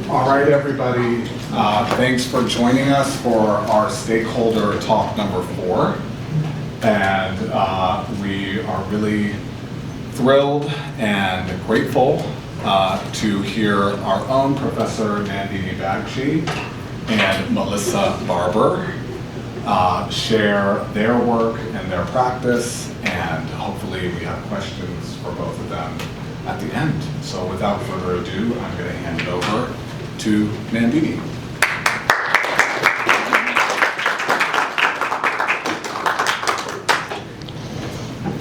All right, everybody. Thanks for joining us for our stakeholder talk number 4. And we are really thrilled and grateful to hear our own Professor Nandini Bagchee and Melissa Barber share their work and their practice, and hopefully we have questions for both of them at the end. So without further ado, I'm going to hand it over to Nandini.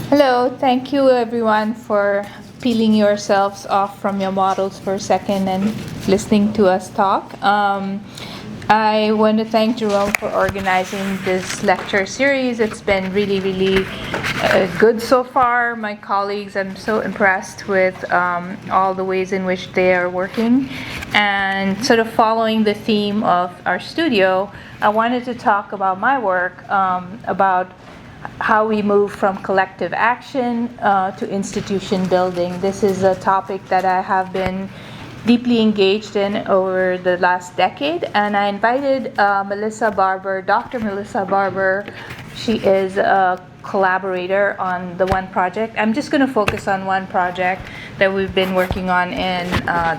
Hello, thank you everyone for peeling yourselves off from your models for a second and listening to us talk. I want to thank Jerome for organizing this lecture series. It's been really good so far. My colleagues, I'm so impressed with all the ways in which they are working. And sort of following the theme of our studio, I wanted to talk about my work, about how we move from collective action to institution building. This is a topic that I have been deeply engaged in over the last decade, and I invited Melissa Barber, Dr. Melissa Barber. She is a collaborator on the one project. I'm just going to focus on one project that we've been working on in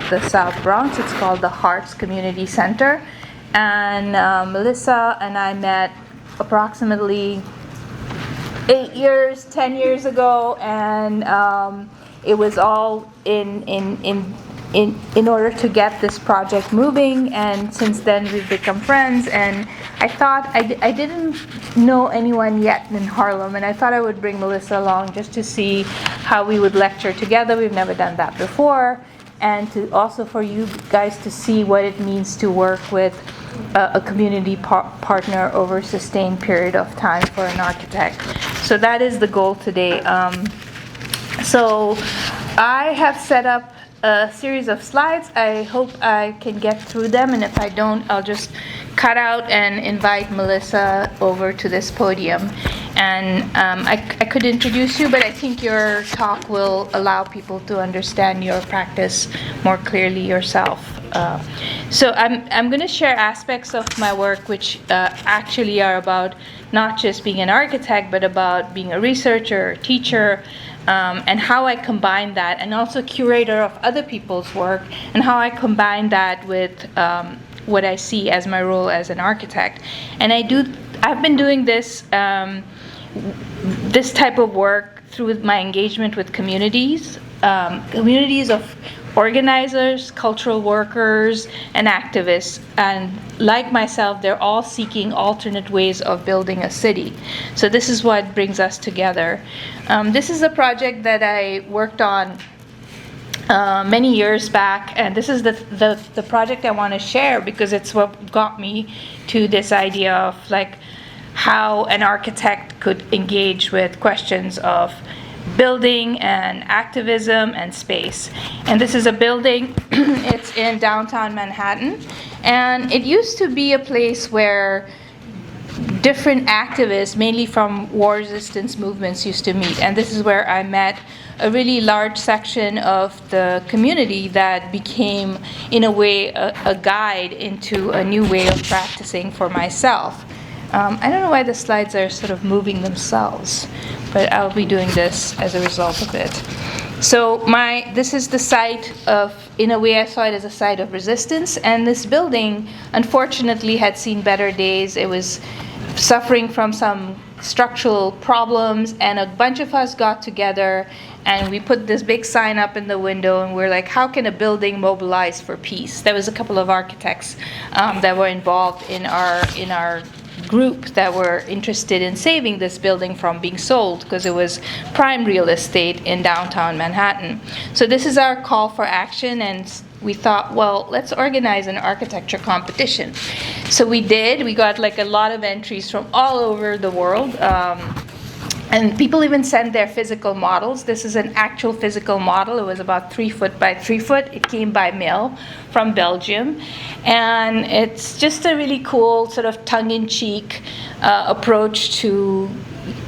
the South Bronx. It's called the Hearts Community Center, and Melissa and I met approximately 10 years ago, and it was all in order to get this project moving, and since then we've become friends. And I thought I didn't know anyone yet in Harlem, and I thought I would bring Melissa along just to see how we would lecture together. We've never done that before, and to also for you guys to see what it means to work with a community partner over a sustained period of time for an architect. So that is the goal today. So I have set up a series of slides. I hope I can get through them, and if I don't, I'll just cut out and invite Melissa over to this podium. And I could introduce you, but I think your talk will allow people to understand your practice more clearly yourself. So I'm going to share aspects of my work which actually are about not just being an architect, but about being a researcher, teacher, and how I combine that, and also curator of other people's work, and how I combine that with what I see as my role as an architect. And I've been doing this type of work through my engagement with communities of organizers, cultural workers, and activists. And like myself, they're all seeking alternate ways of building a city. So this is what brings us together. This is a project that I worked on many years back, and this is the project I want to share because it's what got me to this idea of like how an architect could engage with questions of building and activism and space. And this is a building, it's in downtown Manhattan, and it used to be a place where different activists, mainly from war resistance movements, used to meet. And this is where I met a really large section of the community that became, in a way, a guide into a new way of practicing for myself. I don't know why the slides are sort of moving themselves, but I'll be doing this as a result of it. So this is the site of, in a way I saw it as a site of resistance, and this building unfortunately had seen better days. It was suffering from some structural problems, and a bunch of us got together and we put this big sign up in the window, and we're like, how can a building mobilize for peace? There was a couple of architects that were involved in our group that were interested in saving this building from being sold because it was prime real estate in downtown Manhattan. So this is our call for action, and we thought, well, let's organize an architecture competition. So we did. We got like a lot of entries from all over the world. And people even sent their physical models. This is an actual physical model. It was about 3 foot by 3 foot. It came by mail from Belgium. And it's just a really cool sort of tongue-in-cheek approach to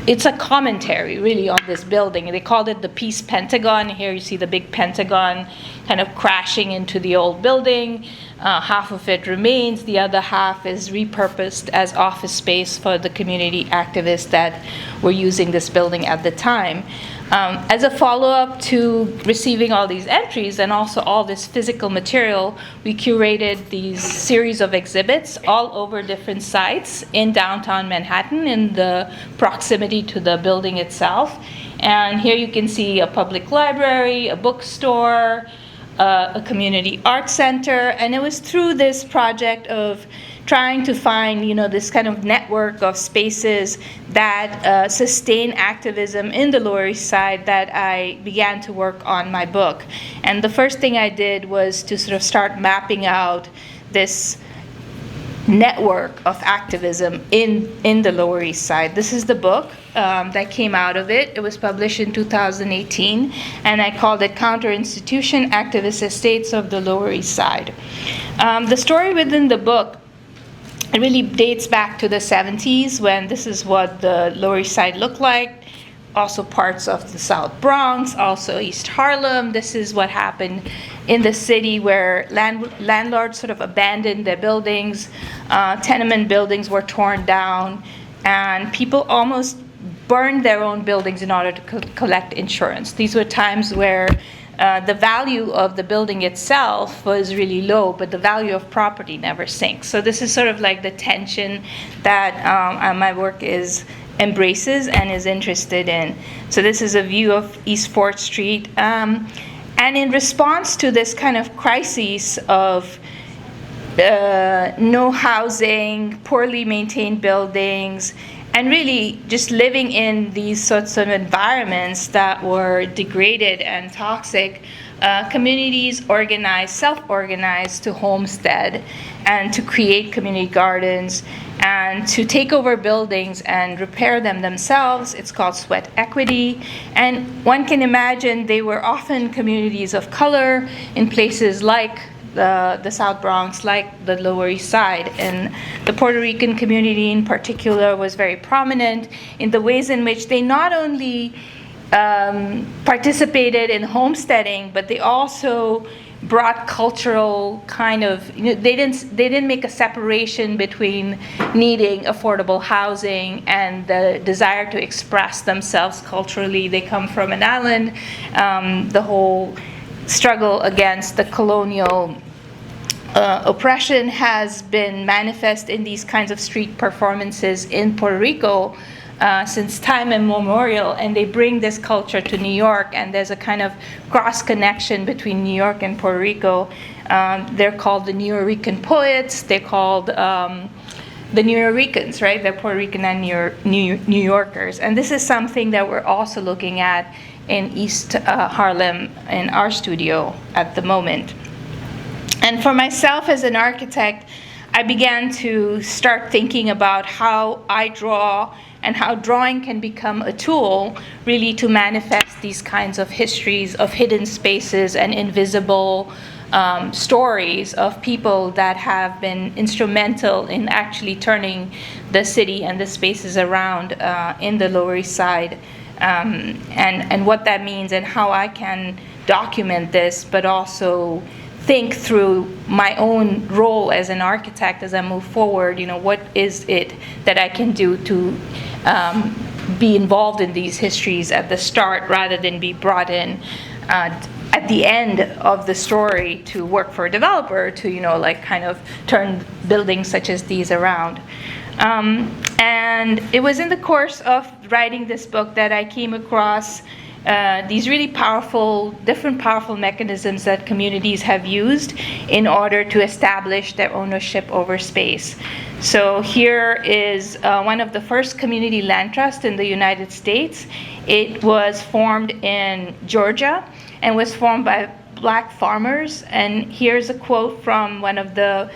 it's a commentary really on this building. They called it the Peace Pentagon. Here you see the big Pentagon kind of crashing into the old building. Half of it remains. The other half is repurposed as office space for the community activists that were using this building at the time. As a follow-up to receiving all these entries and also all this physical material, we curated these series of exhibits all over different sites in downtown Manhattan in the proximity to the building itself. And here you can see a public library, a bookstore, a community art center, and it was through this project of trying to find, this kind of network of spaces that sustain activism in the Lower East Side that I began to work on my book. And the first thing I did was to sort of start mapping out this network of activism in the Lower East Side. This is the book that came out of it. It was published in 2018, and I called it Counter-Institution Activist Estates of the Lower East Side. The story within the book, it really dates back to the 70s when this is what the Lower East Side looked like. Also parts of the South Bronx, also East Harlem. This is what happened in the city where landlords sort of abandoned their buildings, tenement buildings were torn down, and people almost burned their own buildings in order to collect insurance. These were times where the value of the building itself was really low, but the value of property never sinks. So this is sort of like the tension that my work embraces and is interested in. So this is a view of East 4th Street. And in response to this kind of crisis of no housing, poorly maintained buildings, and really just living in these sorts of environments that were degraded and toxic, communities self-organized to homestead and to create community gardens and to take over buildings and repair them themselves. It's called sweat equity. And one can imagine they were often communities of color in places like the South Bronx, like the Lower East Side. And the Puerto Rican community in particular was very prominent in the ways in which they not only participated in homesteading, but they also brought cultural kind of, they didn't make a separation between needing affordable housing and the desire to express themselves culturally. They come from an island. The whole struggle against the colonial oppression has been manifest in these kinds of street performances in Puerto Rico since time immemorial, and they bring this culture to New York, and there's a kind of cross connection between New York and Puerto Rico. They're called the Nuyorican poets. They're called the Nuyorican, right? They're Puerto Rican and New Yorkers, and this is something that we're also looking at in East Harlem in our studio at the moment. And for myself as an architect, I began to start thinking about how I draw and how drawing can become a tool really to manifest these kinds of histories of hidden spaces and invisible stories of people that have been instrumental in actually turning the city and the spaces around in the Lower East Side, and what that means and how I can document this, but also think through my own role as an architect as I move forward. What is it that I can do to be involved in these histories at the start rather than be brought in at the end of the story to work for a developer to, kind of turn buildings such as these around. And it was in the course of writing this book that I came across these really different powerful mechanisms that communities have used in order to establish their ownership over space. So here is one of the first community land trusts in the United States. It was formed in Georgia and was formed by Black farmers. And here's a quote from one of the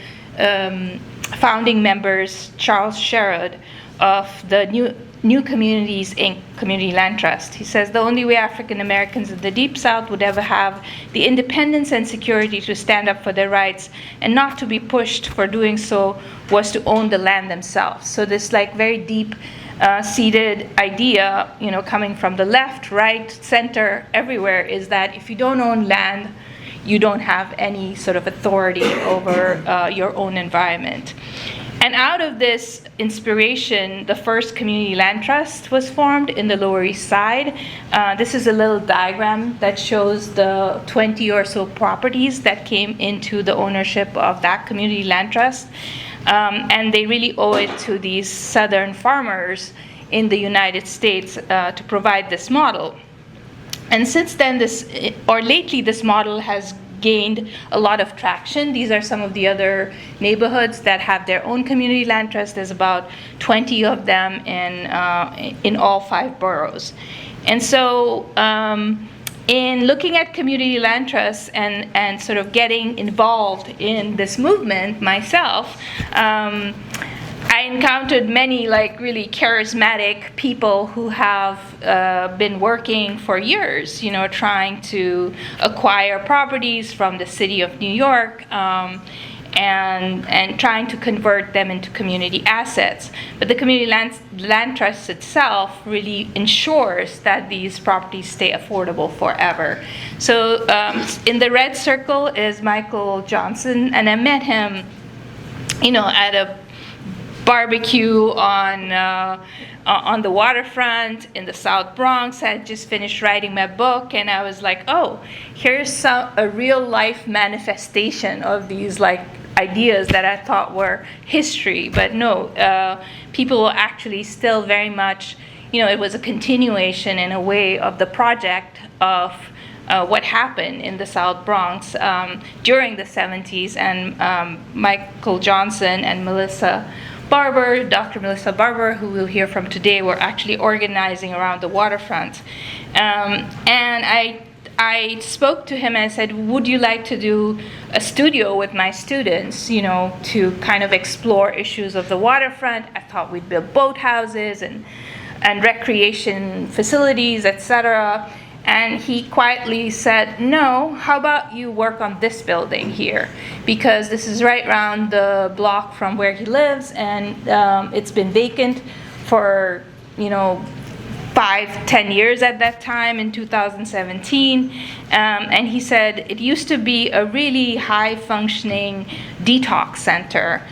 founding members, Charles Sherrod, of the New Communities, Inc. Community Land Trust. He says, the only way African Americans in the Deep South would ever have the independence and security to stand up for their rights and not to be pushed for doing so was to own the land themselves. So this very deep seated idea, coming from the left, right, center, everywhere, is that if you don't own land, you don't have any sort of authority over your own environment. And out of this inspiration, the first community land trust was formed in the Lower East Side. This is a little diagram that shows the 20 or so properties that came into the ownership of that community land trust. And they really owe it to these Southern farmers in the United States to provide this model. And since then, lately, this model has gained a lot of traction. These are some of the other neighborhoods that have their own community land trust. There's about 20 of them in all 5 boroughs. And so in looking at community land trusts and sort of getting involved in this movement myself, I encountered many really charismatic people who have been working for years, trying to acquire properties from the city of New York and trying to convert them into community assets. But the community land trust itself really ensures that these properties stay affordable forever. So in the red circle is Michael Johnson, and I met him, at a barbecue on the waterfront in the South Bronx. I had just finished writing my book, and I was like, oh, here's a real life manifestation of these ideas that I thought were history. But no, people were actually still very much, it was a continuation in a way of the project of what happened in the South Bronx during the 70s. And Michael Johnson and Melissa Barber, Dr. Melissa Barber, who we'll hear from today, were actually organizing around the waterfront. And I spoke to him and I said, would you like to do a studio with my students, to kind of explore issues of the waterfront? I thought we'd build boathouses and recreation facilities, etc. And he quietly said, no, how about you work on this building here? Because this is right around the block from where he lives, and it's been vacant for, 5-10 years at that time in 2017. And he said it used to be a really high-functioning detox center.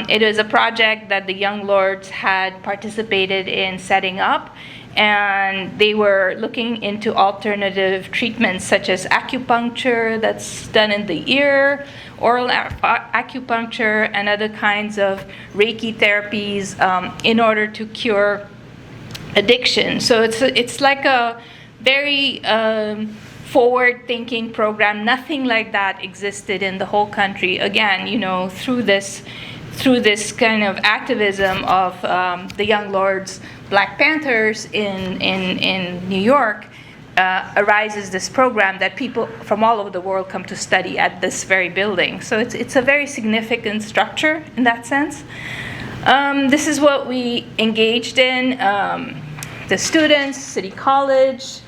It was a project that the Young Lords had participated in setting up, and they were looking into alternative treatments such as acupuncture that's done in the ear, oral acupuncture, and other kinds of Reiki therapies in order to cure addiction. So it's like a very forward-thinking program. Nothing like that existed in the whole country. Again, through this kind of activism of the Young Lords, Black Panthers in New York, arises this program that people from all over the world come to study at this very building. So it's a very significant structure in that sense. This is what we engaged in. The students, City College.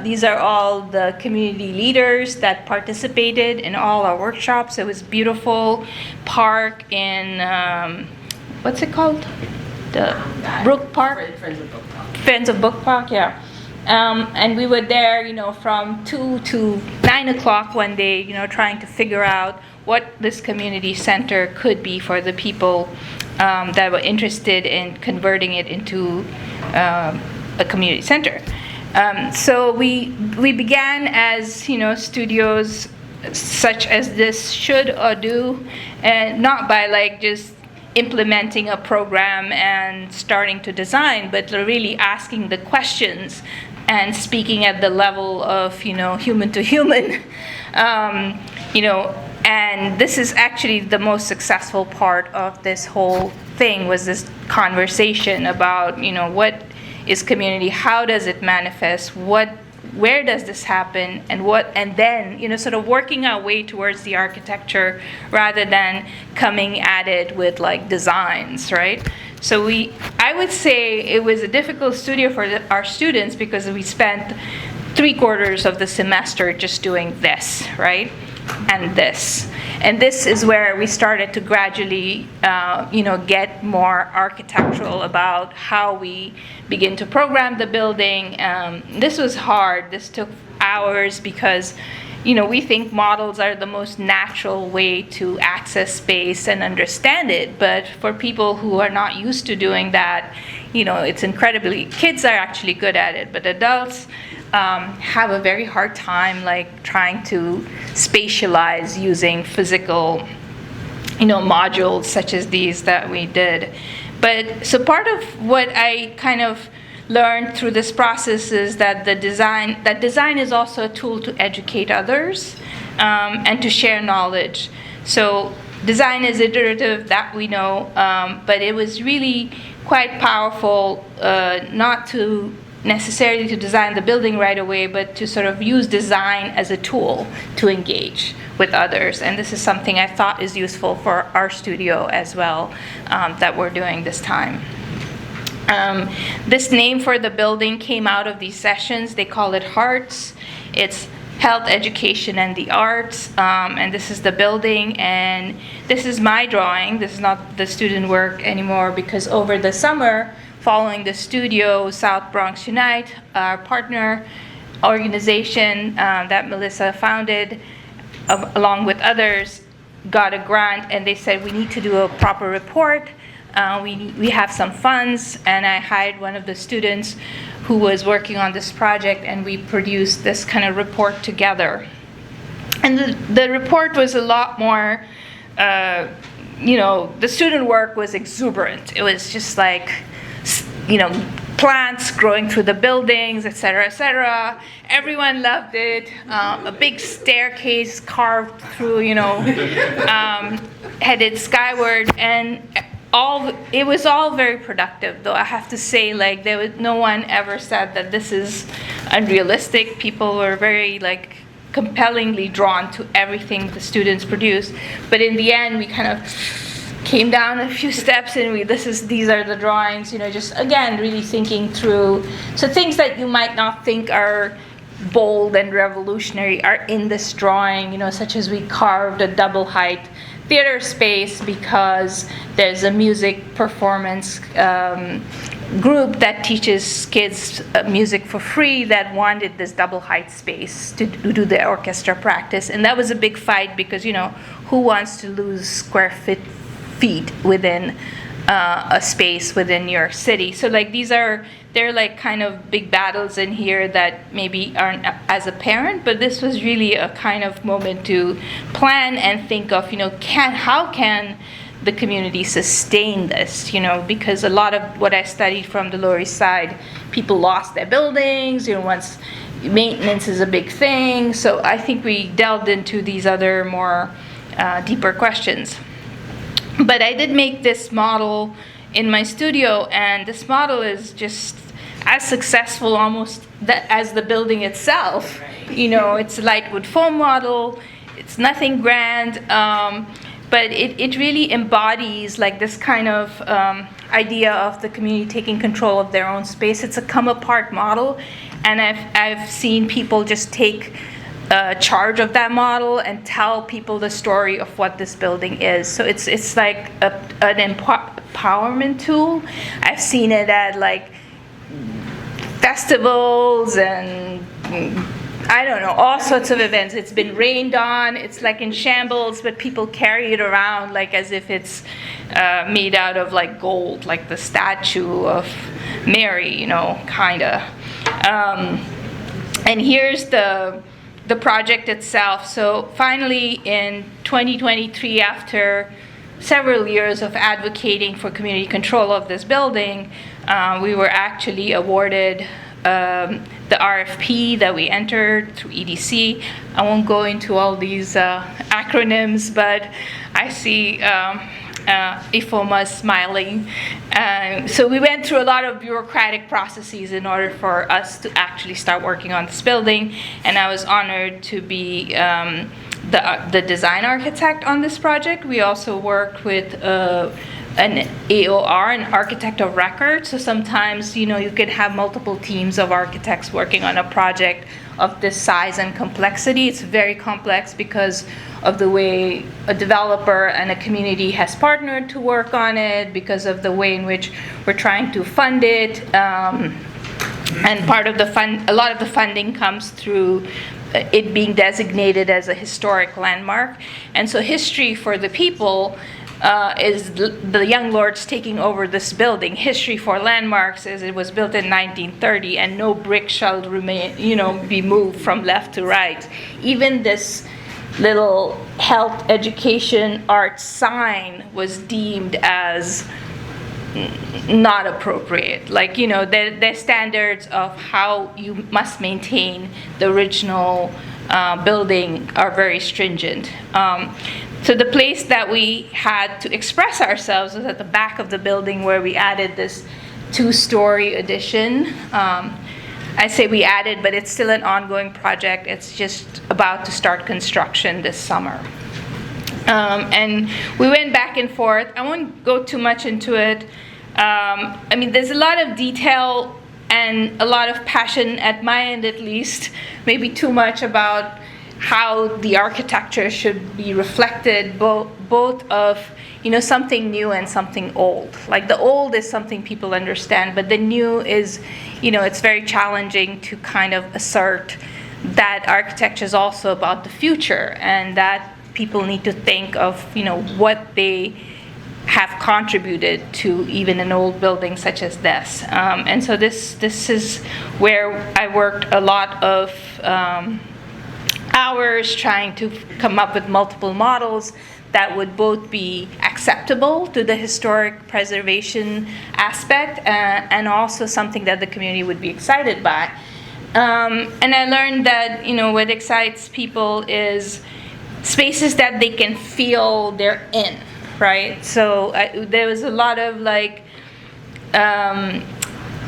These are all the community leaders that participated in all our workshops. It was beautiful park in, what's it called? The Brook Park? Friends of Book Park. Friends of Book Park, yeah. And we were there, from 2 to 9 o'clock one day, trying to figure out what this community center could be for the people that were interested in converting it into a community center. So we began as studios such as this should or do, and not by just implementing a program and starting to design, but really asking the questions and speaking at the level of human to human. And this is actually the most successful part of this whole thing, was this conversation about what is community, how does it manifest, where does this happen, and then sort of working our way towards the architecture rather than coming at it with designs, right? So I would say it was a difficult studio for our students because we spent 3/4 of the semester just doing this, right? and this. And this is where we started to gradually, get more architectural about how we begin to program the building. This was hard. This took hours because, we think models are the most natural way to access space and understand it. But for people who are not used to doing that, it's incredibly, kids are actually good at it, but adults have a very hard time trying to spatialize using physical, modules such as these that we did. But so part of what I kind of learned through this process is that design is also a tool to educate others and to share knowledge. So design is iterative, that we know, but it was really quite powerful not to necessarily to design the building right away, but to sort of use design as a tool to engage with others. And this is something I thought is useful for our studio as well, that we're doing this time. This name for the building came out of these sessions. They call it HEARTS. It's Health, Education, and the Arts. And this is the building, and this is my drawing. This is not the student work anymore, because over the summer, following the studio, South Bronx Unite, our partner organization that Melissa founded, along with others, got a grant, and they said we need to do a proper report. We have some funds, and I hired one of the students who was working on this project, and we produced this kind of report together. And the report was a lot more, the student work was exuberant. It was just plants growing through the buildings, et cetera. Everyone loved it. A big staircase carved through, headed skyward, and it was all very productive. Though I have to say, no one ever said that this is unrealistic. People were very compellingly drawn to everything the students produced. But in the end, we kind of came down a few steps, and these are the drawings, just again really thinking through. So things that you might not think are bold and revolutionary are in this drawing, such as we carved a double height theater space because there's a music performance group that teaches kids music for free that wanted this double height space to do the orchestra practice. And that was a big fight because, who wants to lose square feet within a space within New York City? So they're kind of big battles in here that maybe aren't as apparent, but this was really a kind of moment to plan and think of, how can the community sustain this? Because a lot of what I studied from the Lower East Side, people lost their buildings, once maintenance is a big thing. So I think we delved into these other more deeper questions. But I did make this model in my studio, and this model is just as successful almost as the building itself. It's a lightwood foam model. It's nothing grand, but it really embodies this kind of idea of the community taking control of their own space. It's a come apart model, and I've seen people just take charge of that model and tell people the story of what this building is. So it's like an empowerment tool. I've seen it at festivals and I don't know, all sorts of events. It's been rained on. It's in shambles, but people carry it around as if it's made out of gold, like the statue of Mary, kinda. And here's the project itself. So finally in 2023, after several years of advocating for community control of this building, we were actually awarded the RFP that we entered through EDC. I won't go into all these acronyms, but I see Ifoma smiling. So we went through a lot of bureaucratic processes in order for us to actually start working on this building, and I was honored to be the design architect on this project. We also worked with an AOR, an architect of record. So sometimes, you could have multiple teams of architects working on a project of this size and complexity. It's very complex because of the way a developer and a community has partnered to work on it, because of the way in which we're trying to fund it. And a lot of the funding comes through it being designated as a historic landmark. And so history for the people is the young lords taking over this building. History for landmarks is it was built in 1930 and no brick shall remain, be moved from left to right. Even this little health, education, arts sign was deemed as not appropriate. Like, their standards of how you must maintain the original building are very stringent. So the place that we had to express ourselves was at the back of the building, where we added this 2-story addition. I say we added, but it's still an ongoing project. It's just about to start construction this summer. And we went back and forth. I won't go too much into it. There's a lot of detail and a lot of passion at my end, at least, maybe too much, about how the architecture should be reflected, both of something new and something old. Like, the old is something people understand, but the new is, it's very challenging to kind of assert that architecture is also about the future, and that people need to think of, what they have contributed to even an old building such as this. And so this is where I worked a lot of hours trying to come up with multiple models that would both be acceptable to the historic preservation aspect and also something that the community would be excited by. And I learned that, what excites people is spaces that they can feel they're in, right? So there was a lot of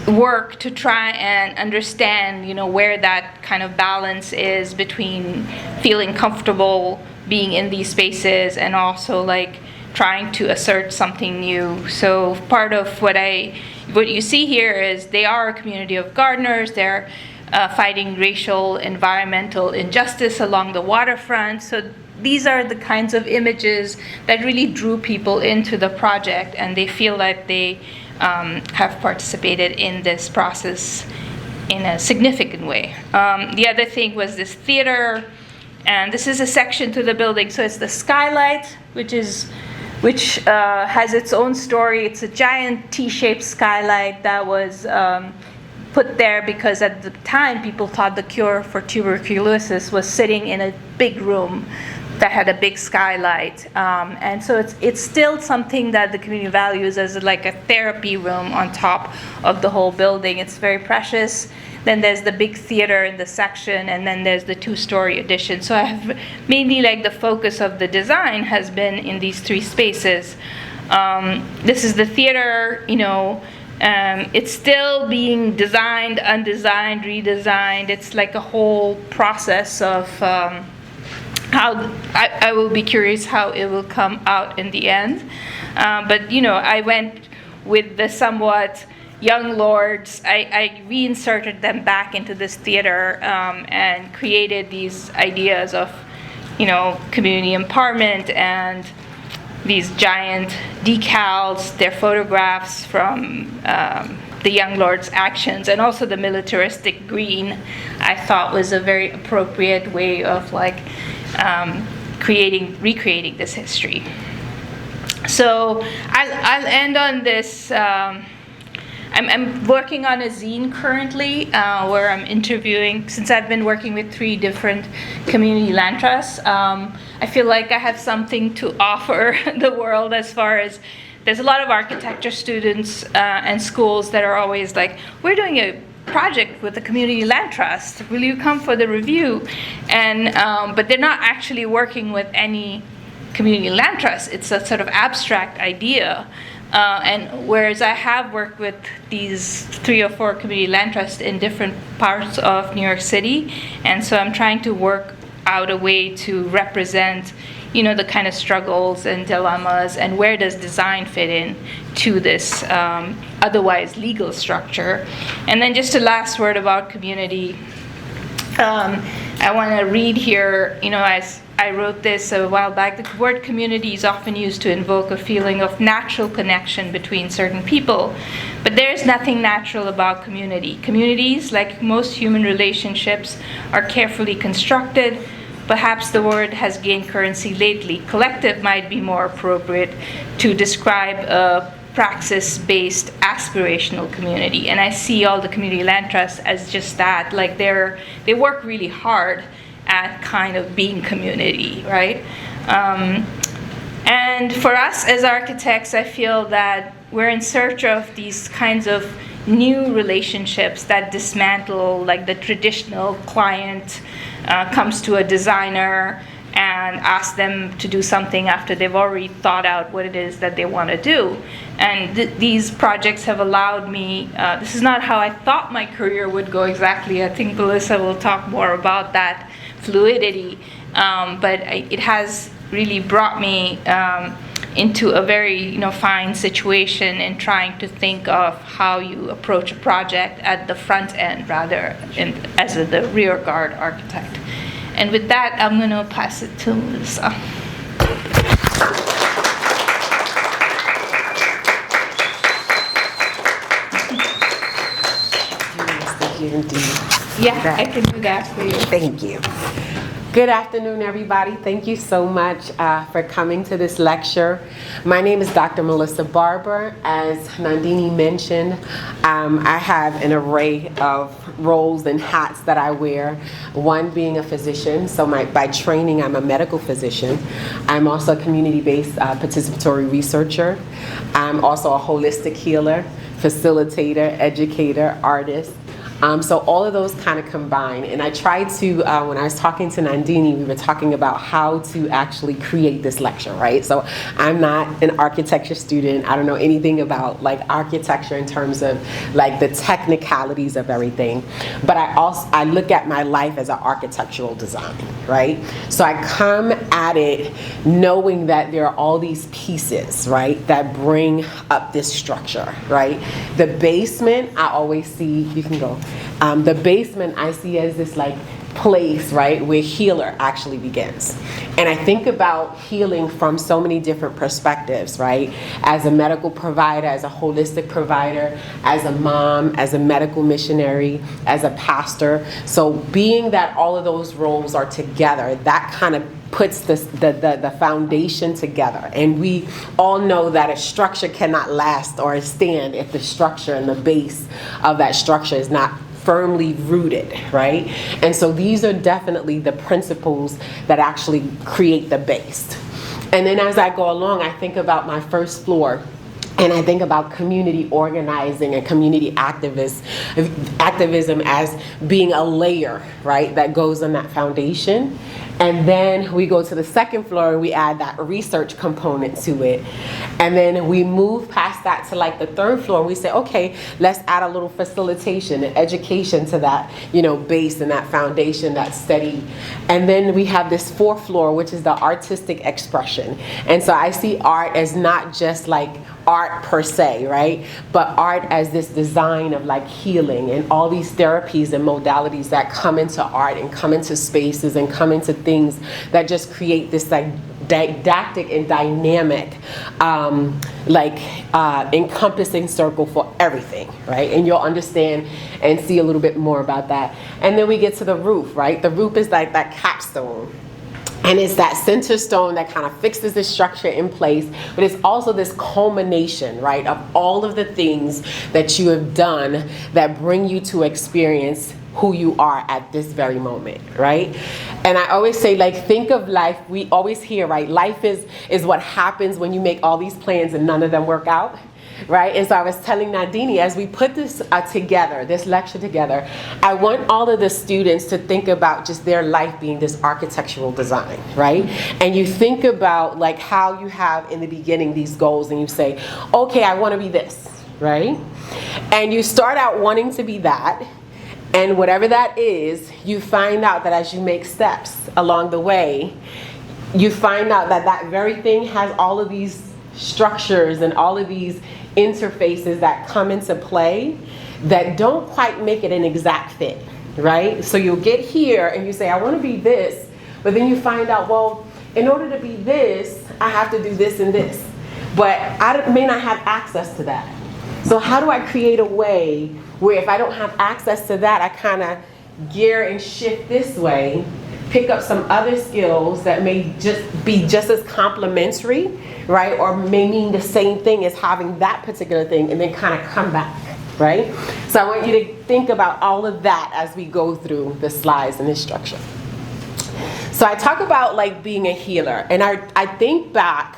work to try and understand, where that kind of balance is between feeling comfortable being in these spaces and also trying to assert something new. So part of what you see here is they are a community of gardeners. They're fighting racial, environmental injustice along the waterfront. So these are the kinds of images that really drew people into the project, and they feel like they have participated in this process in a significant way. The other thing was this theater, and this is a section to the building. So it's the skylight, which has its own story. It's a giant T-shaped skylight that was put there because at the time people thought the cure for tuberculosis was sitting in a big room that had a big skylight, and so it's still something that the community values as a therapy room on top of the whole building. It's very precious. Then there's the big theater in the section, and then there's the 2-story addition. So I have mainly the focus of the design has been in these 3 spaces. This is the theater. It's still being designed, undesigned, redesigned. It's a whole process of how I will be curious how it will come out in the end. But I went with the somewhat young lords. I reinserted them back into this theater and created these ideas of community empowerment and these giant decals, their photographs from the young lord's actions, and also the militaristic green I thought was a very appropriate way of recreating this history. So I'll end on this. I'm working on a zine currently where I'm interviewing, since I've been working with 3 different community land trusts. I feel like I have something to offer the world, as far as there's a lot of architecture students and schools that are always we're doing a project with the community land trust. Will you come for the review? And but they're not actually working with any community land trust. It's a sort of abstract idea. And whereas I have worked with these 3 or 4 community land trusts in different parts of New York City, and so I'm trying to work out a way to represent, the kind of struggles and dilemmas, and where does design fit in to this otherwise legal structure. And then just a last word about community. I want to read here, as I wrote this a while back, the word community is often used to invoke a feeling of natural connection between certain people. But there's nothing natural about community. Communities, like most human relationships, are carefully constructed. Perhaps the word has gained currency lately. Collective might be more appropriate to describe a praxis-based aspirational community. And I see all the community land trusts as just that. Like they work really hard at kind of being community, right? And for us as architects, I feel that we're in search of these kinds of new relationships that dismantle like the traditional client comes to a designer and asks them to do something after they've already thought out what it is that they want to do. And these projects have allowed me, this is not how I thought my career would go exactly. I think Melissa will talk more about that fluidity. But it has really brought me into a very fine situation in trying to think of how you approach a project at the front end rather as the rear guard architect. And with that, I'm going to pass it to Melissa. Yeah, I can do that for you. Thank you. Good afternoon, everybody. Thank you so much for coming to this lecture. My name is Dr. Melissa Barber. As Nandini mentioned, I have an array of roles and hats that I wear, one being a physician. So by training, I'm a medical physician. I'm also a community-based participatory researcher. I'm also a holistic healer, facilitator, educator, artist. So all of those kind of combine. And I tried to, when I was talking to Nandini, we were talking about how to actually create this lecture, right? So I'm not an architecture student. I don't know anything about like architecture in terms of like the technicalities of everything. But I look at my life as an architectural design, right? So I come at it knowing that there are all these pieces, right, that bring up this structure, right? The basement, I always see, you can go. The basement I see as this like place, right, where healer actually begins. And I think about healing from so many different perspectives, right? As a medical provider, as a holistic provider, as a mom, as a medical missionary, as a pastor. So being that all of those roles are together, that kind of puts the foundation together. And we all know that a structure cannot last or stand if the structure and the base of that structure is not firmly rooted, right? And so these are definitely the principles that actually create the base. And then as I go along, I think about my first floor. And I think about community organizing and community activism as being a layer, right, that goes on that foundation. And then we go to the second floor and we add that research component to it. And then we move past that to like the third floor and we say, okay, let's add a little facilitation and education to that, base and that foundation, that steady. And then we have this fourth floor, which is the artistic expression. And so I see art as not just like art per se, right? But art as this design of like healing and all these therapies and modalities that come into art and come into spaces and come into things that just create this like didactic and dynamic encompassing circle for everything, right? And you'll understand and see a little bit more about that. And then we get to the roof, right? The roof is like that capstone. And it's that center stone that kind of fixes the structure in place, but it's also this culmination, right, of all of the things that you have done that bring you to experience who you are at this very moment, right? And I always say, like, think of life, we always hear, right, life is what happens when you make all these plans and none of them work out. Right? And so I was telling Nandini, as we put this together, this lecture together, I want all of the students to think about just their life being this architectural design, right? And you think about like how you have in the beginning these goals and you say, okay, I want to be this, right? And you start out wanting to be that. And whatever that is, you find out that as you make steps along the way, you find out that that very thing has all of these structures and all of these interfaces that come into play that don't quite make it an exact fit, right? So you'll get here and you say, I want to be this, but then you find out, well, in order to be this, I have to do this and this, but I may not have access to that. So how do I create a way where if I don't have access to that, I kind of gear and shift this way, pick up some other skills that may just be just as complementary, right? Or may mean the same thing as having that particular thing, and then kind of come back, right? So I want you to think about all of that as we go through the slides and this structure. So I talk about like being a healer, and I think back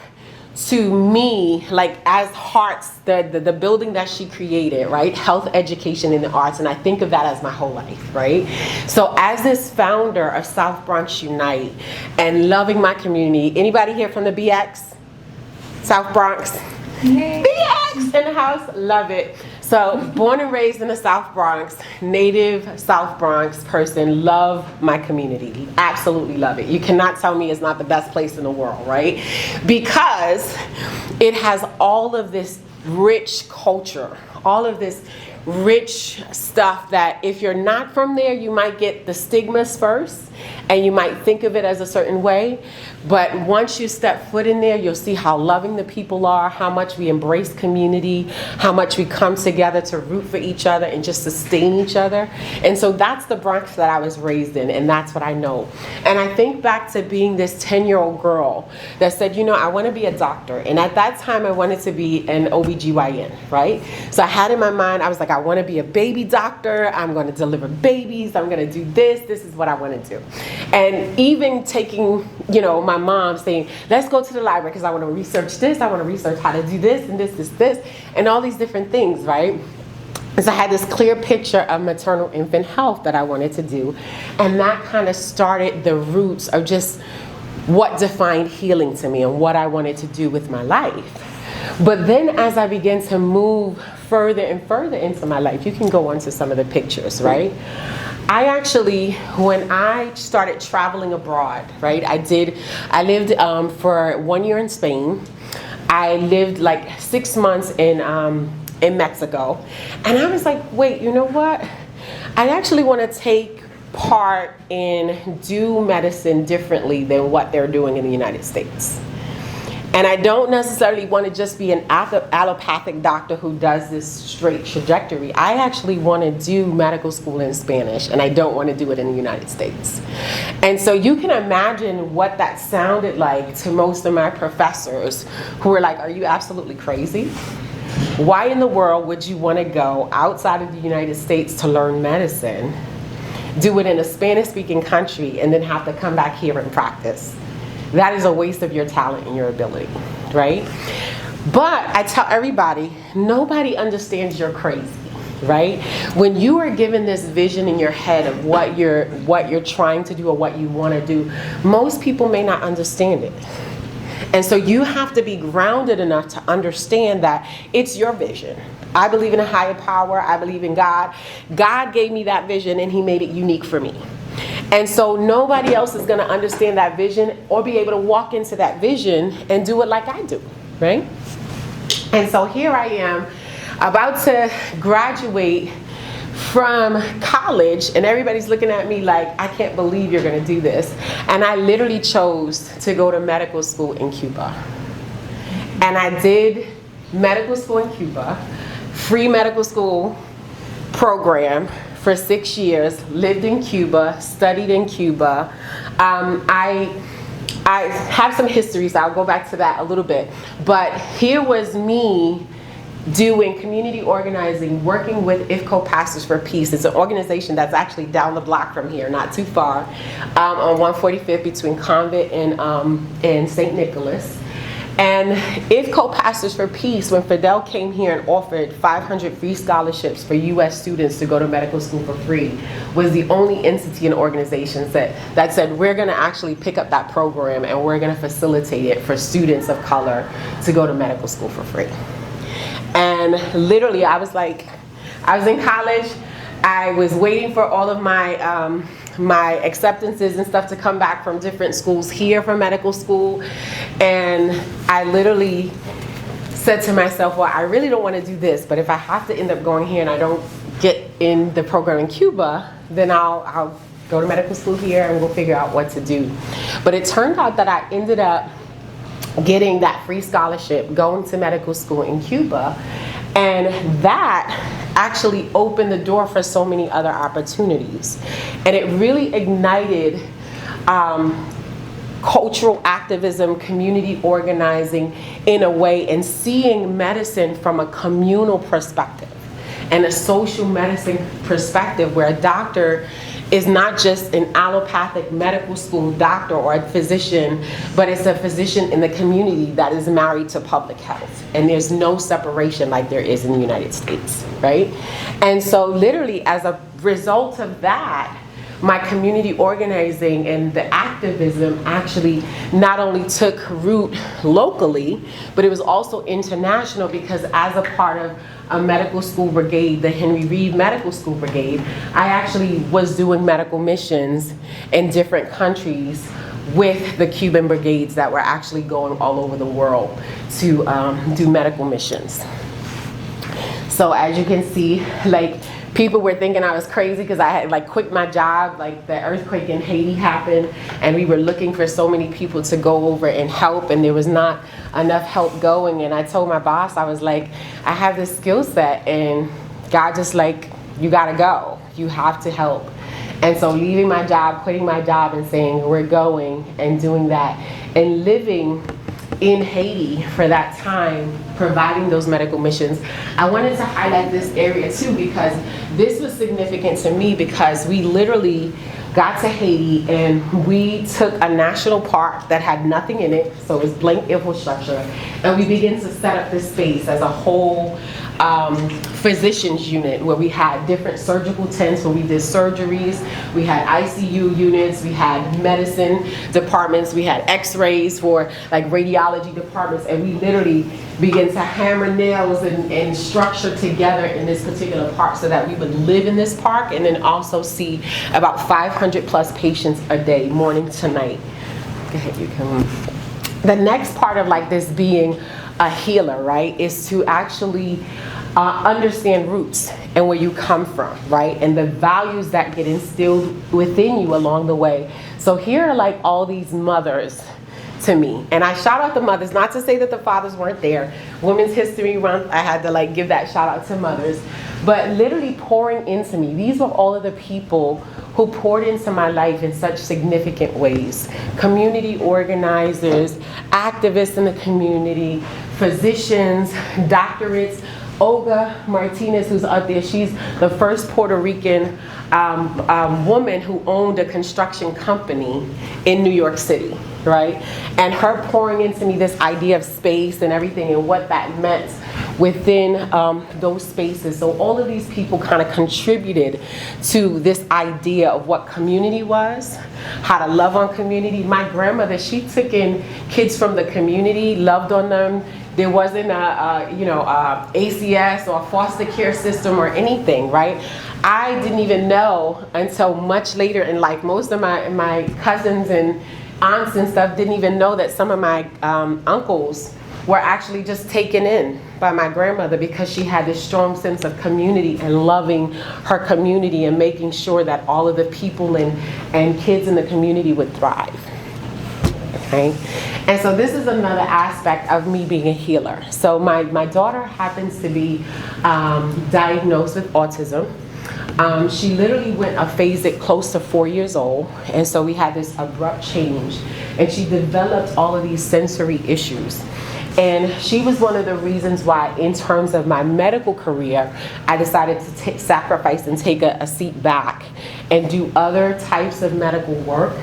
to me, like as Hearts, the building that she created, right? Health, education, and the arts, and I think of that as my whole life, right? So as this founder of South Bronx Unite and loving my community, anybody here from the BX? South Bronx? Yay. BX in the house, love it. So born and raised in the South Bronx, native South Bronx person, love my community, absolutely love it. You cannot tell me it's not the best place in the world, right? Because it has all of this rich culture, all of this rich stuff that if you're not from there, you might get the stigmas first and you might think of it as a certain way. But once you step foot in there, you'll see how loving the people are, how much we embrace community, how much we come together to root for each other and just sustain each other. And so that's the Bronx that I was raised in, and that's what I know. And I think back to being this 10-year-old girl that said, you know, I want to be a doctor. And at that time, I wanted to be an OBGYN, right? So I had in my mind, I was like, I want to be a baby doctor. I'm going to deliver babies. I'm going to do this. This is what I want to do. And even taking, you know, my mom saying, let's go to the library because I want to research this. I want to research how to do this and this, and all these different things, right? And so I had this clear picture of maternal infant health that I wanted to do. And that kind of started the roots of just what defined healing to me and what I wanted to do with my life. But then as I began to move further and further into my life, you can go on to some of the pictures, right? I actually, when I started traveling abroad, right, I lived for 1 year in Spain. I lived like 6 months in Mexico. And I was like, wait, you know what? I actually want to take part and do medicine differently than what they're doing in the United States. And I don't necessarily want to just be an allopathic doctor who does this straight trajectory. I actually want to do medical school in Spanish, and I don't want to do it in the United States. And so you can imagine what that sounded like to most of my professors who were like, are you absolutely crazy? Why in the world would you want to go outside of the United States to learn medicine, do it in a Spanish-speaking country, and then have to come back here and practice? That is a waste of your talent and your ability, right? But I tell everybody, nobody understands you're crazy, right? When you are given this vision in your head of what you're trying to do or what you want to do, most people may not understand it. And so you have to be grounded enough to understand that it's your vision. I believe in a higher power. I believe in God. God gave me that vision and He made it unique for me. And so nobody else is going to understand that vision or be able to walk into that vision and do it like I do, right? And so here I am about to graduate from college, and everybody's looking at me like, I can't believe you're going to do this. And I literally chose to go to medical school in Cuba. And I did medical school in Cuba, free medical school program for 6 years, lived in Cuba, studied in Cuba. I have some history, so I'll go back to that a little bit. But here was me doing community organizing, working with IFCO Pastors for Peace. It's an organization that's actually down the block from here, not too far, on 145th between Convent and St. Nicholas. And IFCO Pastors for Peace, when Fidel came here and offered 500 free scholarships for U.S. students to go to medical school for free, was the only entity and organization that said, we're going to actually pick up that program and we're going to facilitate it for students of color to go to medical school for free. And literally, I was in college. I was waiting for all of my my acceptances and stuff to come back from different schools here for medical school. And I literally said to myself, well, I really don't want to do this, but if I have to end up going here and I don't get in the program in Cuba, then I'll go to medical school here and we'll figure out what to do. But it turned out that I ended up getting that free scholarship, going to medical school in Cuba, and that actually opened the door for so many other opportunities. And it really ignited cultural activism, community organizing in a way, and seeing medicine from a communal perspective and a social medicine perspective, where a doctor is not just an allopathic medical school doctor or a physician, but it's a physician in the community that is married to public health. And there's no separation like there is in the United States, right? And so literally as a result of that, my community organizing and the activism actually not only took root locally, but it was also international, because as a part of a medical school brigade, the Henry Reed Medical School Brigade, I actually was doing medical missions in different countries with the Cuban brigades that were actually going all over the world to do medical missions. So as you can see, like, people were thinking I was crazy because I had like quit my job. Like, the earthquake in Haiti happened and we were looking for so many people to go over and help, and there was not enough help going. And I told my boss, I was like, I have this skill set, and God just like, you gotta go, you have to help. And so leaving my job, quitting my job, and saying we're going and doing that, and living in Haiti for that time, providing those medical missions. I wanted to highlight this area too, because this was significant to me, because we literally got to Haiti and we took a national park that had nothing in it, so it was blank infrastructure, and we began to set up this space as a whole physicians unit, where we had different surgical tents where we did surgeries, we had ICU units, we had medicine departments, we had x-rays for like radiology departments, and we literally began to hammer nails and structure together in this particular park so that we would live in this park and then also see about 500 plus patients a day, morning to night. Go ahead, you can. The next part of like this being a healer, right, is to actually understand roots and where you come from, right, and the values that get instilled within you along the way. So here are like all these mothers to me, and I shout out the mothers, not to say that the fathers weren't there. Women's History Month, I had to like give that shout out to mothers, but literally pouring into me. These were all of the people who poured into my life in such significant ways. Community organizers, activists in the community, physicians, doctorates. Olga Martinez, who's up there, she's the first Puerto Rican woman who owned a construction company in New York City, right? And her pouring into me this idea of space and everything and what that meant within those spaces. So all of these people kind of contributed to this idea of what community was, how to love on community. My grandmother, she took in kids from the community, loved on them. There wasn't a ACS or a foster care system or anything, right? I didn't even know until much later in life. Most of my cousins and aunts and stuff didn't even know that some of my uncles were actually just taken in by my grandmother, because she had this strong sense of community and loving her community and making sure that all of the people and kids in the community would thrive. Okay? And so this is another aspect of me being a healer. So my daughter happens to be diagnosed with autism. She literally went aphasic close to 4 years old, and so we had this abrupt change, and she developed all of these sensory issues. And she was one of the reasons why, in terms of my medical career, I decided to sacrifice and take a seat back and do other types of medical work.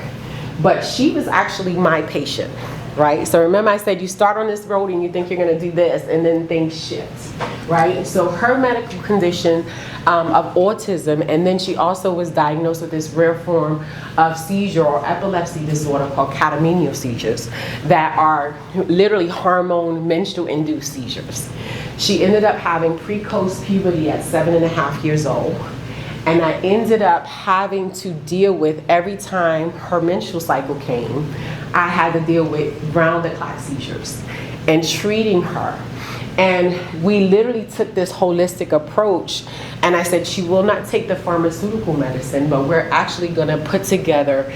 But she was actually my patient, right? So remember I said you start on this road and you think you're gonna do this, and then things shift, right? So her medical condition of autism, and then she also was diagnosed with this rare form of seizure or epilepsy disorder called catamenial seizures that are literally hormone menstrual-induced seizures. She ended up having pre-post puberty at 7.5 years old. And I ended up having to deal with, every time her menstrual cycle came, I had to deal with round-the-clock seizures and treating her. And we literally took this holistic approach, and I said, she will not take the pharmaceutical medicine, but we're actually gonna put together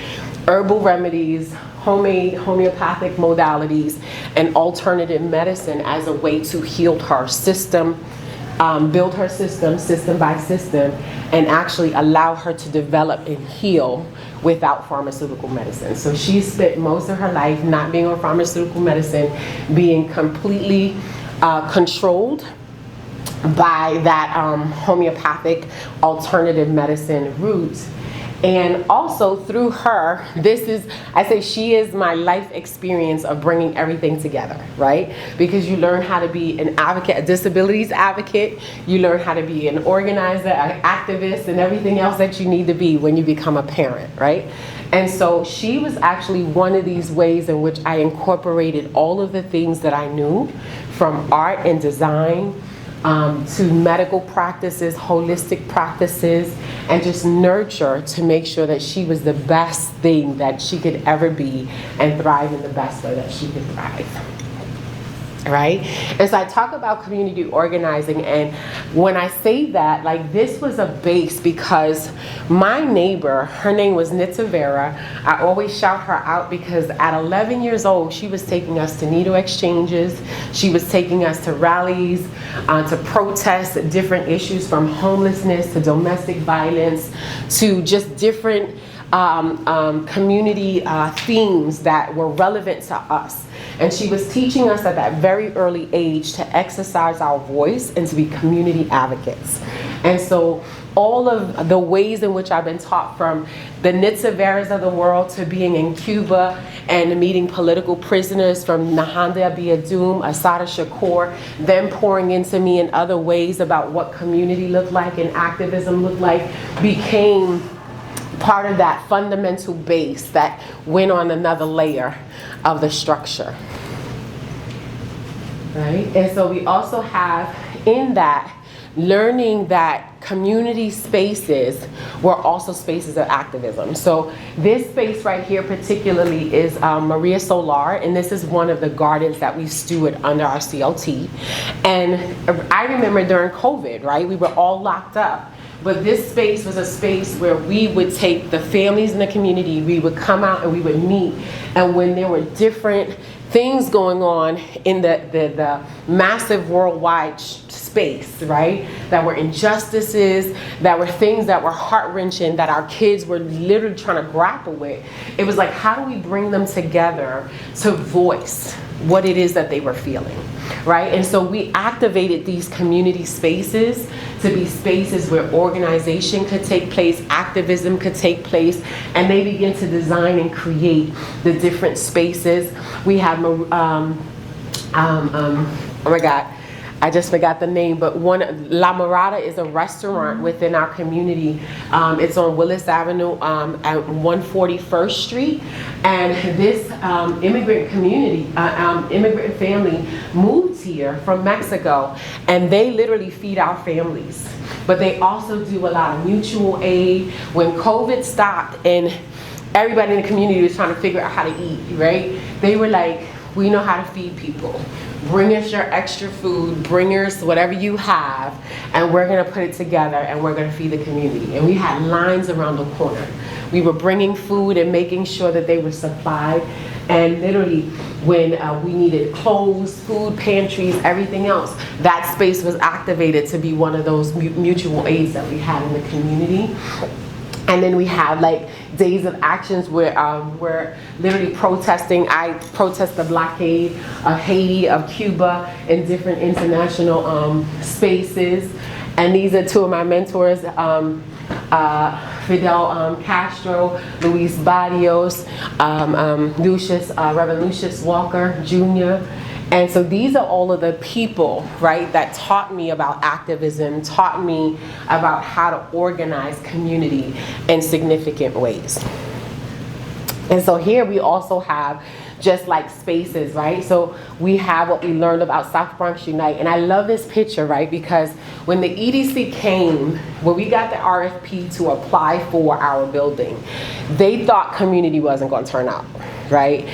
herbal remedies, homemade homeopathic modalities, and alternative medicine as a way to heal her system, build her system by system, and actually allow her to develop and heal without pharmaceutical medicine. So she spent most of her life not being on pharmaceutical medicine, being completely controlled by that homeopathic alternative medicine route. And also through her, I say she is my life experience of bringing everything together, right? Because you learn how to be an advocate, a disabilities advocate, you learn how to be an organizer, an activist, and everything else that you need to be when you become a parent, right? And so she was actually one of these ways in which I incorporated all of the things that I knew from art and design, to medical practices, holistic practices, and just nurture to make sure that she was the best thing that she could ever be and thrive in the best way that she could thrive. Right? And so I talk about community organizing, and when I say that, like, this was a base because my neighbor, her name was Nita Vera. I always shout her out because at 11 years old, she was taking us to needle exchanges. She was taking us to rallies, to protest different issues, from homelessness to domestic violence to just different community themes that were relevant to us. And she was teaching us at that very early age to exercise our voice and to be community advocates. And so all of the ways in which I've been taught, from the Nitsa Veras of the world to being in Cuba and meeting political prisoners, from Nahanda Abiyadoum, Assata Shakur, them pouring into me in other ways about what community looked like and activism looked like, became part of that fundamental base that went on another layer of the structure, right? And so we also have in that learning that community spaces were also spaces of activism. So this space right here particularly is Maria Solar, and this is one of the gardens that we steward under our CLT. And I remember during COVID, right, we were all locked up. But this space was a space where we would take the families in the community, we would come out and we would meet. And when there were different things going on in the massive worldwide space, right? That were injustices, that were things that were heart-wrenching, that our kids were literally trying to grapple with. It was like, how do we bring them together to voice what it is that they were feeling, right? And so we activated these community spaces to be spaces where organization could take place, activism could take place, and they begin to design and create the different spaces. We have, oh my God, I just forgot the name, but La Morada is a restaurant within our community. It's on Willis Avenue at 141st Street. And this immigrant community, immigrant family moved here from Mexico, and they literally feed our families. But they also do a lot of mutual aid. When COVID stopped and everybody in the community was trying to figure out how to eat, right? They were like, we know how to feed people. Bring us your extra food, bring us whatever you have, and we're gonna put it together and we're gonna feed the community. And we had lines around the corner. We were bringing food and making sure that they were supplied. And literally, when we needed clothes, food, pantries, everything else, that space was activated to be one of those mutual aids that we had in the community. And then we have like days of actions where we're literally protesting. I protest the blockade of Haiti, of Cuba, in different international spaces. And these are two of my mentors, Fidel Castro, Luis Barrios, Reverend Lucius Walker Jr. And so these are all of the people, right, that taught me about activism, taught me about how to organize community in significant ways. And so here we also have just like spaces, right? So we have what we learned about South Bronx Unite. And I love this picture, right? Because when the EDC came, when we got the RFP to apply for our building, they thought community wasn't going to turn out, right?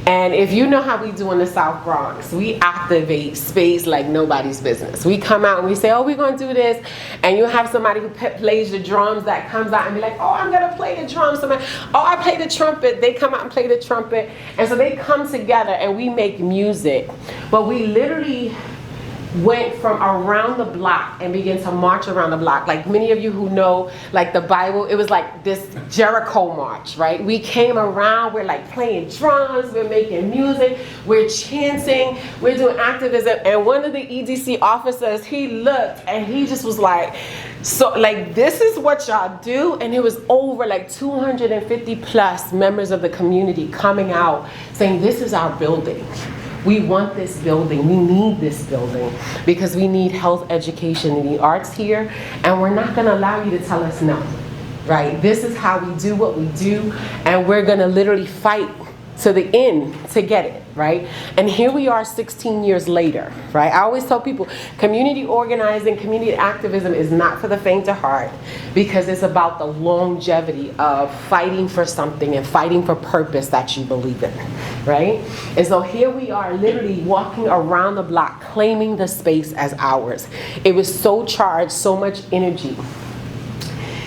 And if you know how we do in the South Bronx, we activate space like nobody's business. We come out and we say, oh, we're going to do this. And you have somebody who plays the drums that comes out and be like, oh, I'm going to play the drums. Somebody, oh, I play the trumpet. They come out and play the trumpet. And so they come together and we make music. But we literally went from around the block and began to march around the block. Like many of you who know, like the Bible, it was like this Jericho march, right? We came around, we're like playing drums, we're making music, we're chanting, we're doing activism. And one of the EDC officers, he looked and he just was like, so like, this is what y'all do? And it was over like 250 plus members of the community coming out saying, this is our building. We want this building, we need this building because we need health, education, and the arts here, and we're not gonna allow you to tell us no, right? This is how we do what we do, and we're gonna literally fight to the end to get it, right? And here we are 16 years later, right? I always tell people, community organizing, community activism is not for the faint of heart because it's about the longevity of fighting for something and fighting for purpose that you believe in, right? And so here we are literally walking around the block claiming the space as ours. It was so charged, so much energy.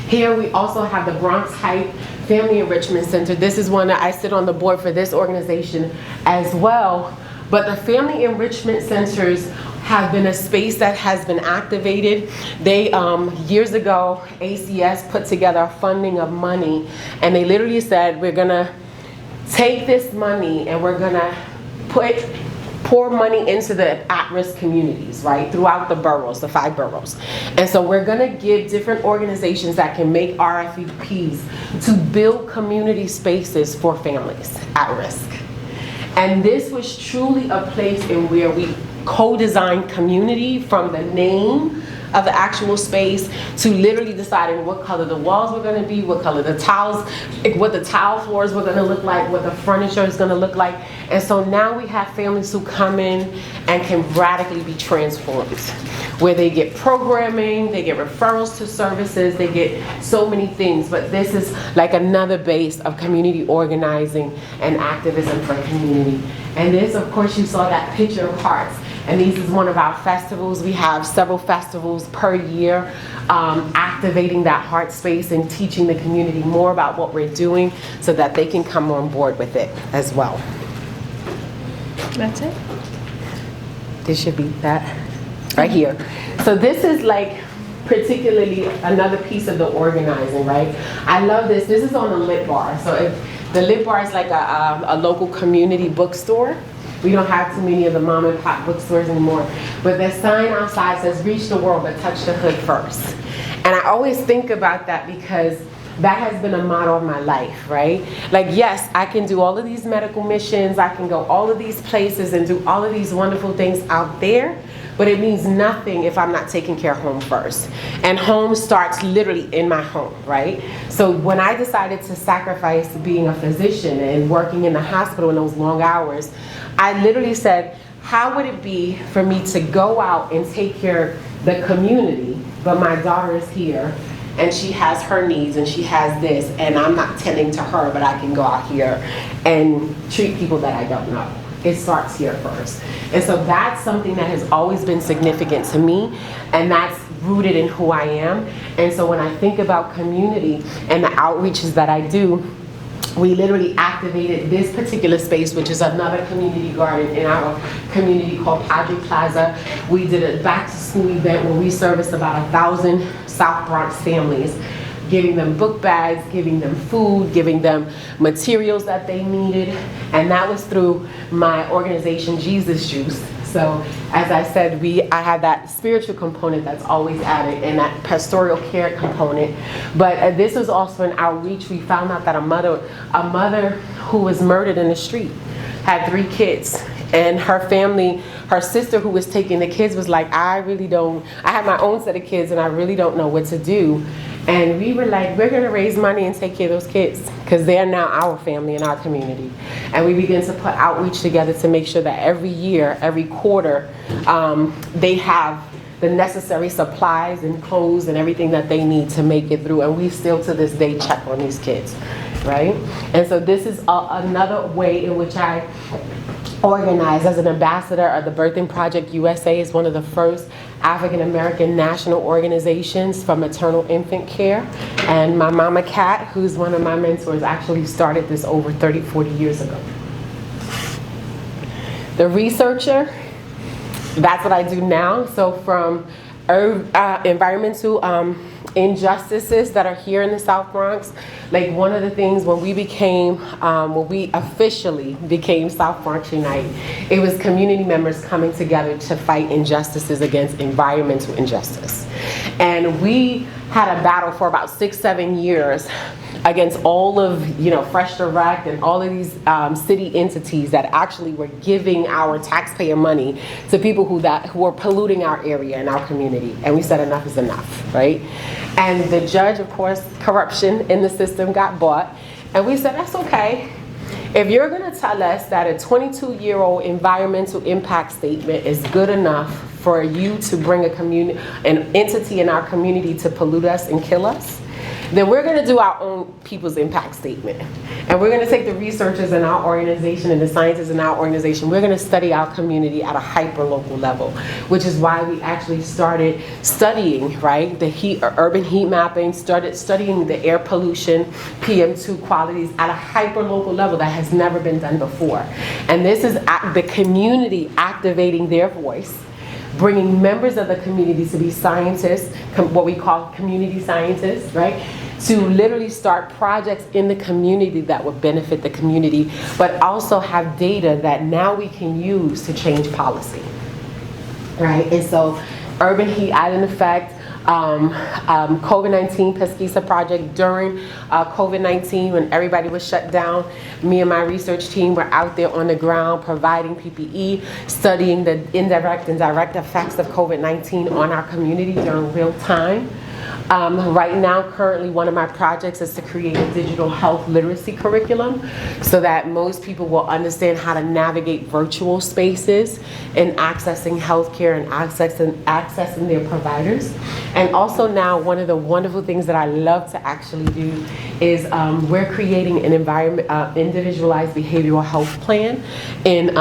Here we also have the Bronx Heights Family Enrichment Center. This is one that I sit on the board for this organization as well. But the Family Enrichment Centers have been a space that has been activated. They, years ago, ACS put together funding of money, and they literally said, we're gonna take this money and we're gonna pour money into the at-risk communities, right, throughout the boroughs, the 5 boroughs. And so we're gonna give different organizations that can make RFPs to build community spaces for families at risk. And this was truly a place in where we co-designed community from the name of the actual space to literally deciding what color the walls were going to be, what color the tiles, what the tile floors were going to look like, what the furniture is going to look like. And so now we have families who come in and can radically be transformed, where they get programming, they get referrals to services, they get so many things. But this is like another base of community organizing and activism for community. And this, of course, you saw that picture of hearts. And this is one of our festivals. We have several festivals per year activating that heart space and teaching the community more about what we're doing so that they can come on board with it as well. That's it? This should be that right here. So this is like particularly another piece of the organizing, right? I love this. This is on the Lit Bar. So the Lit Bar is like a local community bookstore. We don't have too many of the mom and pop bookstores anymore. But the sign outside says, reach the world, but touch the hood first. And I always think about that because that has been a motto of my life, right? Like, yes, I can do all of these medical missions, I can go all of these places and do all of these wonderful things out there, but it means nothing if I'm not taking care of home first. And home starts literally in my home, right? So when I decided to sacrifice being a physician and working in the hospital in those long hours, I literally said, how would it be for me to go out and take care of the community, but my daughter is here, and she has her needs, and she has this, and I'm not tending to her, but I can go out here and treat people that I don't know. It starts here first. And so that's something that has always been significant to me, and that's rooted in who I am. And so when I think about community and the outreaches that I do, we literally activated this particular space, which is another community garden in our community called Padre Plaza. We did a back to school event where we serviced about 1,000 South Bronx families, giving them book bags, giving them food, giving them materials that they needed. And that was through my organization, Jesus Juice. So as I said, I have that spiritual component that's always added and that pastoral care component. But this was also an outreach. We found out that a mother who was murdered in the street had 3 kids. And her family, her sister who was taking the kids was like, I had my own set of kids and I really don't know what to do. And we were like, we're gonna raise money and take care of those kids because they're now our family in our community. And we began to put outreach together to make sure that every year, every quarter, they have the necessary supplies and clothes and everything that they need to make it through. And we still to this day check on these kids, right? And so this is another way in which I organize as an ambassador of the Birthing Project USA. Is one of the first African American national organizations for maternal infant care. And my mama Cat, who's one of my mentors, actually started this over 30, 40 years ago. The researcher, that's what I do now. So from environmental injustices that are here in the South Bronx, like one of the things when we officially became South Bronx Unite, it was community members coming together to fight injustices against environmental injustice. And we had a battle for about 6-7 years against all of, Fresh Direct and all of these city entities that actually were giving our taxpayer money to people who were polluting our area and our community. And we said enough is enough, right? And the judge, of course, corruption in the system got bought. And we said, that's okay. If you're gonna tell us that a 22-year-old environmental impact statement is good enough for you to bring an entity in our community to pollute us and kill us, then we're going to do our own people's impact statement. And we're going to take the researchers in our organization and the scientists in our organization, we're going to study our community at a hyper-local level, which is why we actually started studying, right, the urban heat mapping, started studying the air pollution, PM2 qualities at a hyper-local level that has never been done before. And this is the community activating their voice, bringing members of the community to be scientists, what we call community scientists, right? To literally start projects in the community that would benefit the community, but also have data that now we can use to change policy, right? And so urban heat island effect, COVID-19 Pesquisa project during COVID-19 when everybody was shut down. Me and my research team were out there on the ground providing PPE, studying the indirect and direct effects of COVID-19 on our community during real time. Right now, currently, one of my projects is to create a digital health literacy curriculum so that most people will understand how to navigate virtual spaces and accessing healthcare and accessing their providers. And also now, one of the wonderful things that I love to actually do is we're creating an individualized behavioral health plan in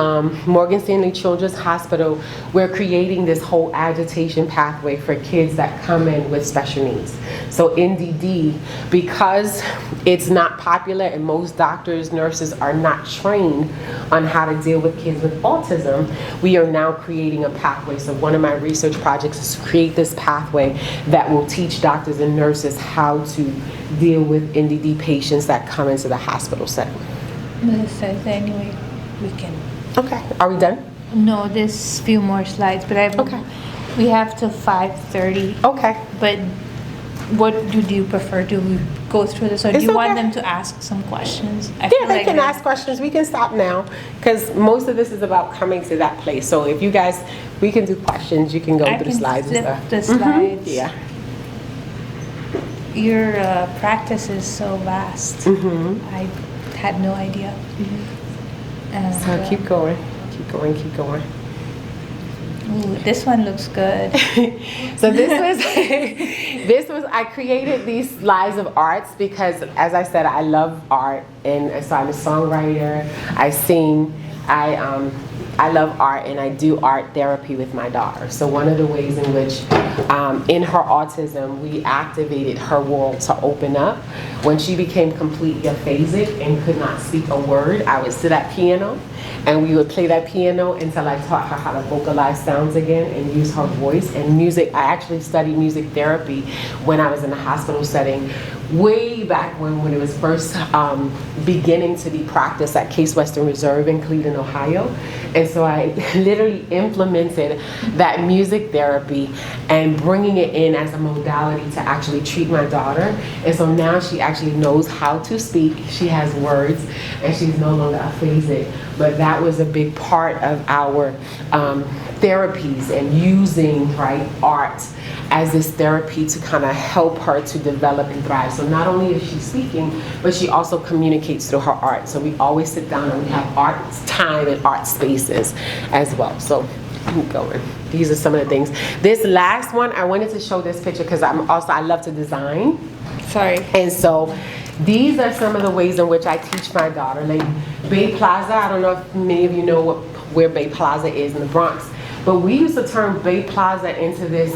Morgan Stanley Children's Hospital. We're creating this whole agitation pathway for kids that come in with special needs. So NDD, because it's not popular and most doctors, nurses are not trained on how to deal with kids with autism, we are now creating a pathway. So one of my research projects is to create this pathway that will teach doctors and nurses how to deal with NDD patients that come into the hospital setting. Melissa, is there any way we can? Okay, are we done? No, there's a few more slides, but we have till 5:30. Okay. But what do you prefer? Do we go through this, or do It's you want okay. them to ask some questions? Yeah, they can ask questions. We can stop now because most of this is about coming to that place. So if you guys, we can do questions. You can go through the slides and stuff. The slides. Yeah. Your practice is so vast. I had no idea. And, So keep going, keep going, keep going. Ooh, this one looks good. So this was I created these slides of arts because, as I said, I love art, and so I'm a songwriter. I sing. I love art, and I do art therapy with my daughter. So one of the ways in which, in her autism, we activated her world to open up. When she became completely aphasic and could not speak a word, I would sit at piano, and we would play that piano until I taught her how to vocalize sounds again and use her voice. And music, I actually studied music therapy when I was in the hospital setting, way back when it was first beginning to be practiced at Case Western Reserve in Cleveland, Ohio. And so I literally implemented that music therapy and bringing it in as a modality to actually treat my daughter. And so now she actually knows how to speak, she has words, and she's no longer aphasic. but that was a big part of our therapies, and using, right, art as this therapy to kind of help her to develop and thrive. So not only is she speaking, but she also communicates through her art. So we always sit down and we have art time and art spaces as well. So keep going. These are some of the things. This last one, I wanted to show this picture because I love to design. Sorry. And so these are some of the ways in which I teach my daughter. Like Bay Plaza, I don't know if many of you know where Bay Plaza is in the Bronx, but we used to turn Bay Plaza into this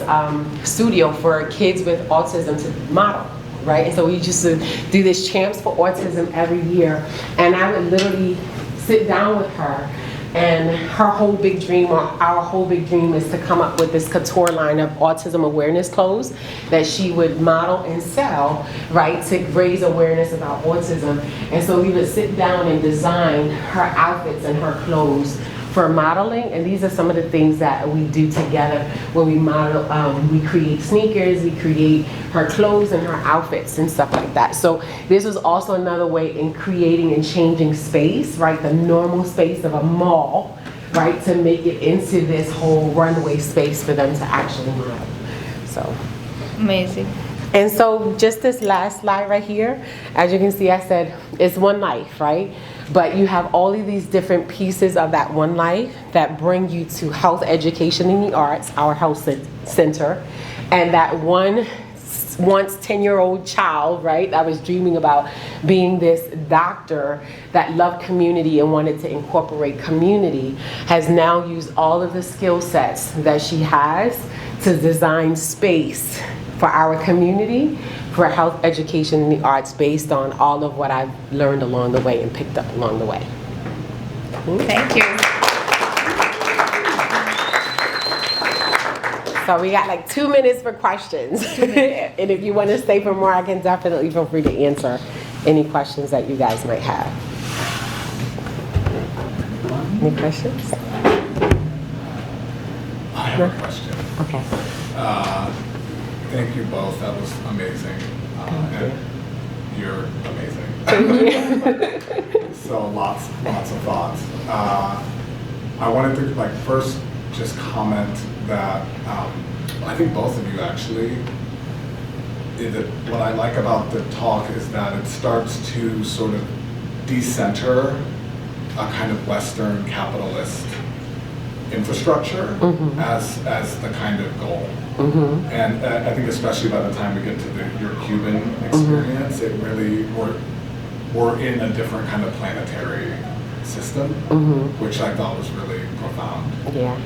studio for kids with autism to model, right? And so we used to do this Champs for Autism every year, and I would literally sit down with her, and her whole big dream, or our whole big dream, is to come up with this couture line of autism awareness clothes that she would model and sell, right, to raise awareness about autism. And so we would sit down and design her outfits and her clothes for modeling, and these are some of the things that we do together when we model. We create sneakers, we create her clothes and her outfits and stuff like that. So this was also another way in creating and changing space, right, the normal space of a mall, right, to make it into this whole runway space for them to actually model. So Amazing. and so just this last slide right here, as you can see, I said it's one life, right? But you have all of these different pieces of that one life that bring you to health education in the arts, our health center, and that once 10-year-old child, right, that was dreaming about being this doctor that loved community and wanted to incorporate community, has now used all of the skill sets that she has to design space for our community, for health education in the arts, based on all of what I've learned along the way and picked up along the way. Thank you. So we got like 2 minutes for questions. And if you want to stay for more, I can definitely feel free to answer any questions that you guys might have. Any questions? I have a question. Okay. Thank you both. That was amazing. And you're amazing. So lots of thoughts. I wanted to first just comment that I think both of you actually, what I like about the talk is that it starts to sort of decenter a kind of Western capitalist infrastructure as the kind of goal. And I think especially by the time we get to your Cuban experience, it really, we're in a different kind of planetary system, which I thought was really profound. Yeah.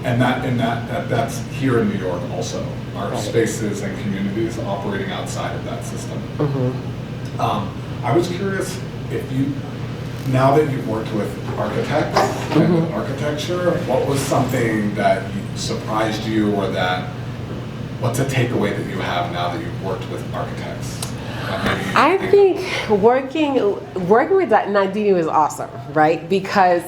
And that's here in New York also. Our spaces and communities operating outside of that system. I was curious if you, now that you've worked with architects and with architecture, what was something that surprised you, or what's a takeaway that you have now that you've worked with architects? I think working with Nandini was awesome, right? Because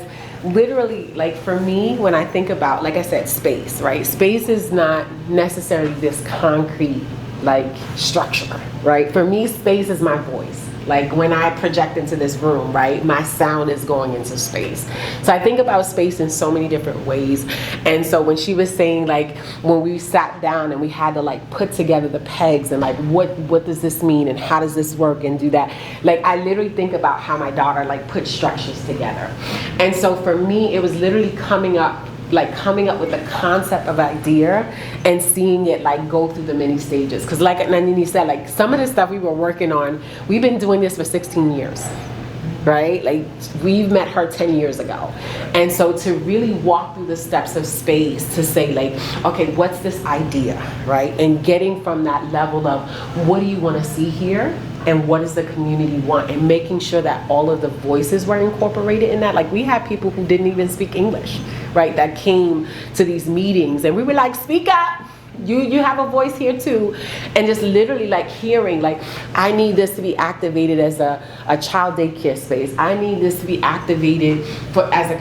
literally, like for me, when I think about, like I said, space, right? Space is not necessarily this concrete, like, structure, right? For me, space is my voice. Like when I project into this room, right, my sound is going into space. So I think about space in so many different ways. And so when she was saying, like, when we sat down and we had to like put together the pegs and like what does this mean and how does this work and do that, like I literally think about how my daughter like put structures together. And so for me, it was literally coming up with the concept of idea and seeing it like go through the many stages. Because like Nandini said, like some of the stuff we were working on, we've been doing this for 16 years, right? Like we've met her 10 years ago. And so to really walk through the steps of space to say like, okay, what's this idea, right? And getting from that level of what do you want to see here? And what does the community want? And making sure that all of the voices were incorporated in that. Like we had people who didn't even speak English, right? That came to these meetings and we were like, speak up. You have a voice here too. And just literally like hearing, like, I need this to be activated as a child daycare space. I need this to be activated as a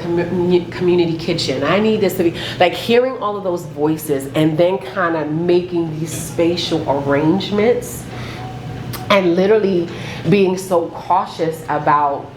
community kitchen. I need this to be, like hearing all of those voices and then kind of making these spatial arrangements and literally being so cautious about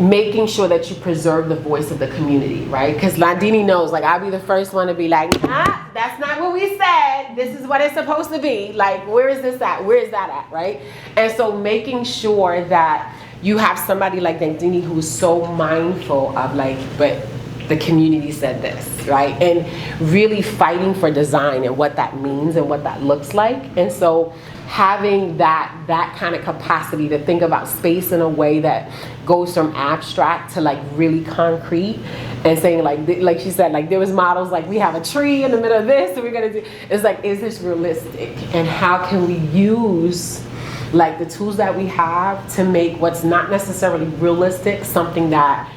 making sure that you preserve the voice of the community, right? Because Nandini knows, like, I'll be the first one to be like, that's not what we said. This is what it's supposed to be. Like, where is this at? Where is that at, right? And so making sure that you have somebody like Nandini who's so mindful of like, but the community said this, right? And really fighting for design and what that means and what that looks like. And so having that kind of capacity to think about space in a way that goes from abstract to like really concrete, and saying like she said, like there was models like we have a tree in the middle of this and we're gonna do, it's like, is this realistic? And how can we use like the tools that we have to make what's not necessarily realistic something that